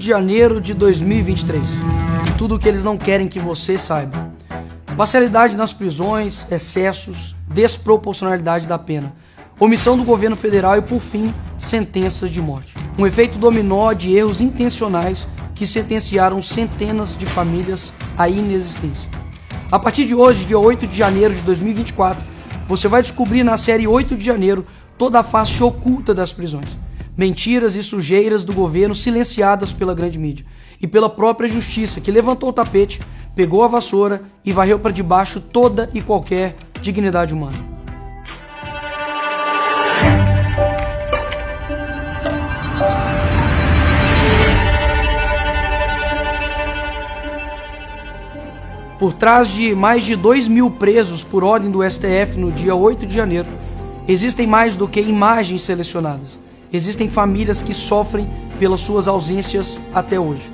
de janeiro de 2023. Tudo o que eles não querem que você saiba. Parcialidade nas prisões, excessos, desproporcionalidade da pena, omissão do governo federal e, por fim, sentenças de morte. Um efeito dominó de erros intencionais que sentenciaram centenas de famílias à inexistência. A partir de hoje, dia 8 de janeiro de 2024, você vai descobrir na série 8 de janeiro toda a face oculta das prisões. Mentiras e sujeiras do governo silenciadas pela grande mídia e pela própria justiça, que levantou o tapete, pegou a vassoura e varreu para debaixo toda e qualquer dignidade humana. Por trás de mais de 2.000 presos por ordem do STF no dia 8 de janeiro, existem mais do que imagens selecionadas. Existem famílias que sofrem pelas suas ausências até hoje.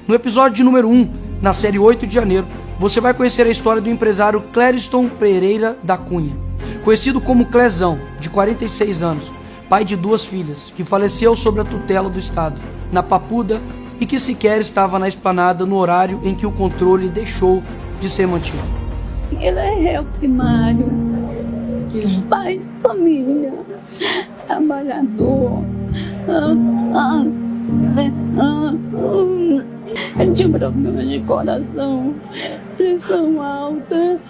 No episódio de número 1, na série 8 de janeiro, você vai conhecer a história do empresário Clériston Pereira da Cunha, conhecido como Clezão, de 46 anos, pai de 2 filhas, que faleceu sob a tutela do Estado, na Papuda, e que sequer estava na esplanada no horário em que o controle deixou de ser mantido. Ele é réu primário, pai de família, trabalhador. Ele tinha problema de coração, pressão alta.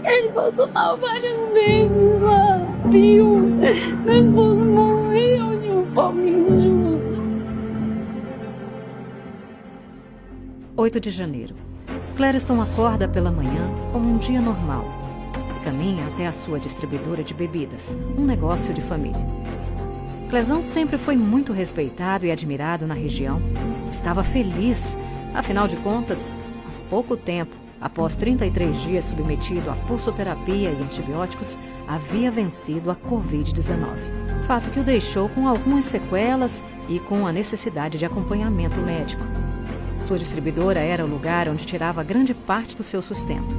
Ele passou mal várias vezes lá, viu? Meu esposo morreu de uma forma injusta. 8 de janeiro. Clériston acorda pela manhã como um dia normal e caminha até a sua distribuidora de bebidas, um negócio de família. Clezão sempre foi muito respeitado e admirado na região. Estava feliz, afinal de contas, há pouco tempo, após 33 dias submetido a pulsoterapia e antibióticos, havia vencido a Covid-19. Fato que o deixou com algumas sequelas e com a necessidade de acompanhamento médico. Sua distribuidora era o lugar onde tirava grande parte do seu sustento.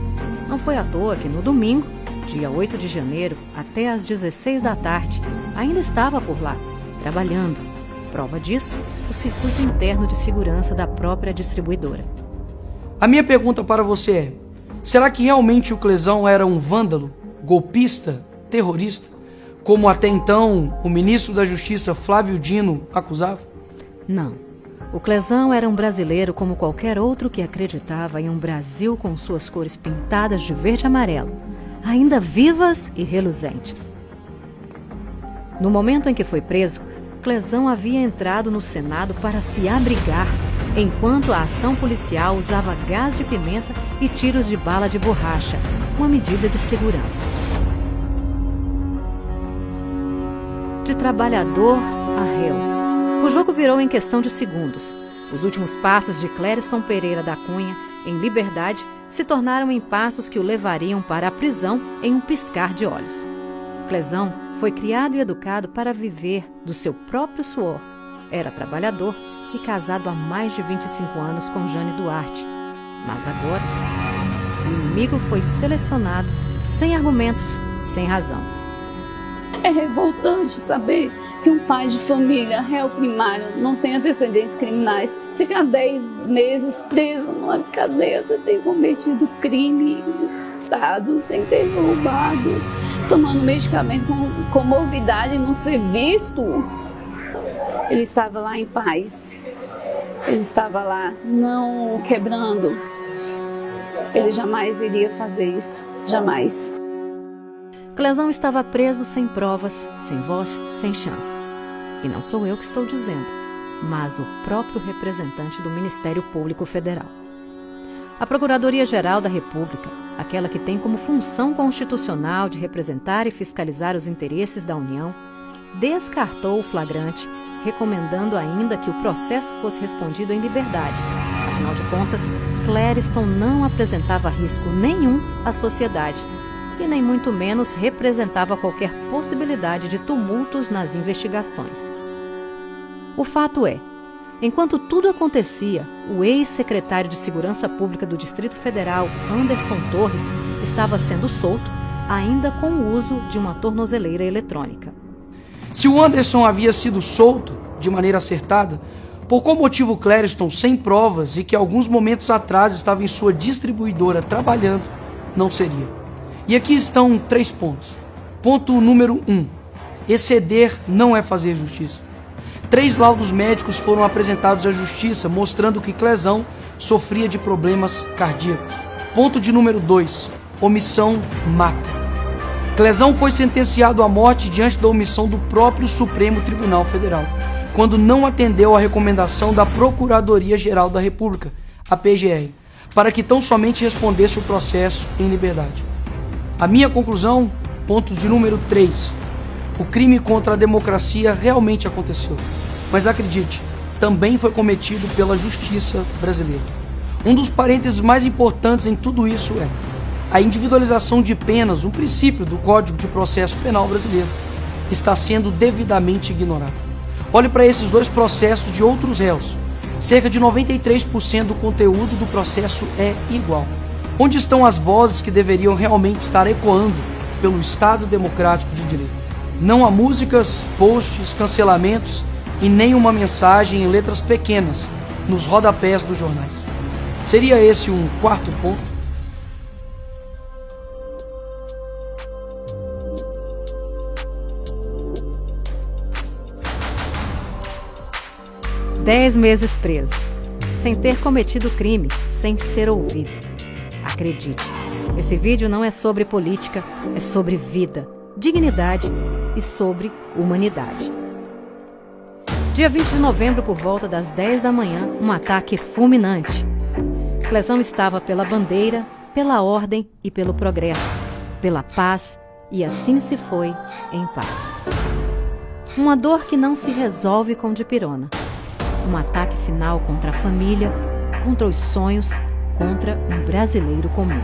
Não foi à toa que no domingo, dia 8 de janeiro, até às 16 da tarde, ainda estava por lá, trabalhando. Prova disso, o circuito interno de segurança da própria distribuidora. A minha pergunta para você é: será que realmente o Clezão era um vândalo, golpista, terrorista, como até então o ministro da Justiça Flávio Dino acusava? Não. O Clezão era um brasileiro como qualquer outro que acreditava em um Brasil com suas cores pintadas de verde e amarelo, ainda vivas e reluzentes. No momento em que foi preso, Clezão havia entrado no Senado para se abrigar, enquanto a ação policial usava gás de pimenta e tiros de bala de borracha, uma medida de segurança. De trabalhador a réu, o jogo virou em questão de segundos. Os últimos passos de Clériston Pereira da Cunha, em liberdade, se tornaram em passos que o levariam para a prisão em um piscar de olhos. Clezão foi criado e educado para viver do seu próprio suor. Era trabalhador e casado há mais de 25 anos com Jane Duarte. Mas agora, o inimigo foi selecionado sem argumentos, sem razão. É revoltante saber que um pai de família, réu primário, não tem antecedentes criminais, fica 10 meses preso numa cadeia sem ter cometido crime, estado, sem ter roubado, tomando medicamento com comorbidade e não ser visto. Ele estava lá em paz, ele estava lá não quebrando. Ele jamais iria fazer isso, jamais. Clezão estava preso sem provas, sem voz, sem chance. E não sou eu que estou dizendo, mas o próprio representante do Ministério Público Federal. A Procuradoria-Geral da República, aquela que tem como função constitucional de representar e fiscalizar os interesses da União, descartou o flagrante, recomendando ainda que o processo fosse respondido em liberdade. Afinal de contas, Clériston não apresentava risco nenhum à sociedade e nem muito menos representava qualquer possibilidade de tumultos nas investigações. O fato é, enquanto tudo acontecia, o ex-secretário de Segurança Pública do Distrito Federal, Anderson Torres, estava sendo solto, ainda com o uso de uma tornozeleira eletrônica. Se o Anderson havia sido solto de maneira acertada, por qual motivo Clériston, sem provas e que alguns momentos atrás estava em sua distribuidora trabalhando, não seria? E aqui estão 3 pontos. Ponto número 1. Exceder não é fazer justiça. 3 laudos médicos foram apresentados à justiça mostrando que Clezão sofria de problemas cardíacos. Ponto de número 2. Omissão mata. Clezão foi sentenciado à morte diante da omissão do próprio Supremo Tribunal Federal, quando não atendeu à recomendação da Procuradoria-Geral da República, a PGR, para que tão somente respondesse o processo em liberdade. A minha conclusão, ponto de número 3. O crime contra a democracia realmente aconteceu, mas acredite, também foi cometido pela justiça brasileira. Um dos parênteses mais importantes em tudo isso é a individualização de penas, um princípio do Código de Processo Penal brasileiro, está sendo devidamente ignorado. Olhe para esses 2 processos de outros réus. Cerca de 93% do conteúdo do processo é igual. Onde estão as vozes que deveriam realmente estar ecoando pelo Estado Democrático de Direito? Não há músicas, posts, cancelamentos e nem uma mensagem em letras pequenas nos rodapés dos jornais. Seria esse um 4º ponto? 10 meses preso, sem ter cometido crime, sem ser ouvido. Acredite, esse vídeo não é sobre política, é sobre vida, dignidade e sobre humanidade. Dia 20 de novembro, por volta das 10 da manhã, um ataque fulminante. Clezão estava pela bandeira, pela ordem e pelo progresso, pela paz, e assim se foi em paz. Uma dor que não se resolve com dipirona. Um ataque final contra a família, contra os sonhos, contra um brasileiro comum.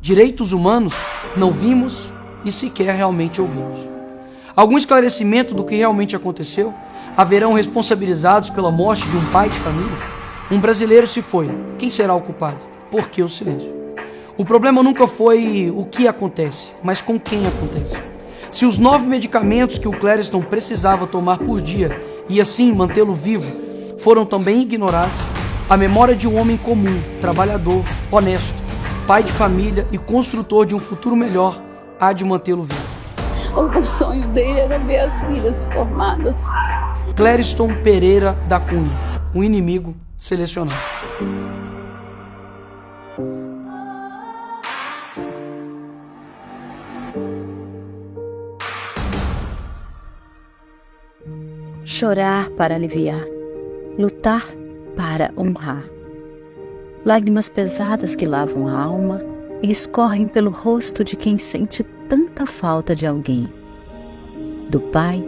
Direitos humanos não vimos e sequer realmente ouvimos. Algum esclarecimento do que realmente aconteceu? Haverão responsabilizados pela morte de um pai de família? Um brasileiro se foi. Quem será o culpado? Por que o silêncio? O problema nunca foi o que acontece, mas com quem acontece. Se os 9 medicamentos que o Clériston precisava tomar por dia e assim mantê-lo vivo foram também ignorados, a memória de um homem comum, trabalhador, honesto, pai de família e construtor de um futuro melhor há de mantê-lo vivo. O sonho dele era ver as filhas formadas. Clériston Pereira da Cunha, um inimigo selecionado. Chorar para aliviar, lutar para honrar. Lágrimas pesadas que lavam a alma e escorrem pelo rosto de quem sente tanta falta de alguém. Do pai,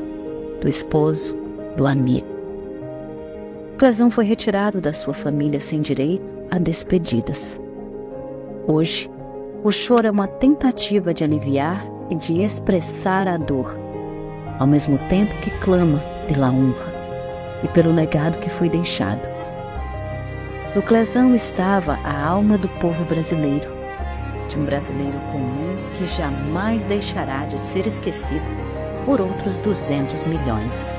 do esposo, do amigo. Clezão foi retirado da sua família sem direito a despedidas. Hoje, o choro é uma tentativa de aliviar e de expressar a dor, ao mesmo tempo que clama pela honra e pelo legado que foi deixado. No Clezão estava a alma do povo brasileiro, de um brasileiro comum que jamais deixará de ser esquecido por outros 200 milhões.